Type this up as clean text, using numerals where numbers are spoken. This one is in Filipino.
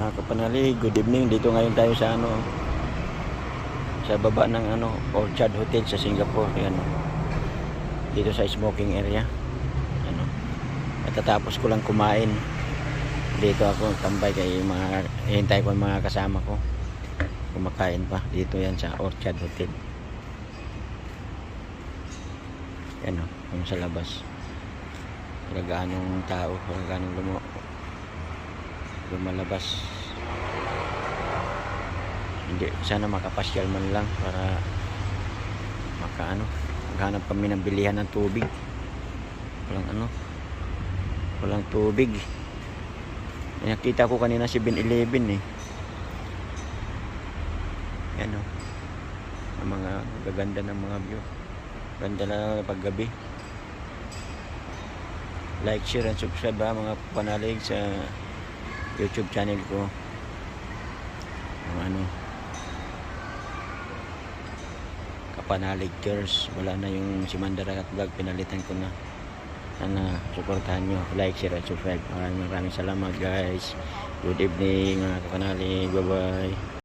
Mga kapanalig, good evening. Dito ngayon tayo sa sa baba ng Orchard Hotel sa Singapore. Ayan, dito sa smoking area. Matatapos ko lang kumain. Dito ako tambay kay hintay ko ang mga kasama ko. Kumakain pa. Dito yan sa Orchard Hotel. Ayan yung sa labas. Ganong tao, ganong lumalabas. Hindi, sana makapasyal man lang para maghanap kami ng bilihan ng tubig. Walang tubig. Nakita ko kanina 7-Eleven Yan ang mga gaganda ng mga view. Ganda na paggabi. Like, share, and subscribe mga panalig sa YouTube channel ko. Kapanalig Girls. Wala na yung si Mandaragat Vlog, pinalitan ko na. Sana suportahan nyo. Like, share, and subscribe. Maraming salamat guys. Good evening mga kapanalig. Bye bye.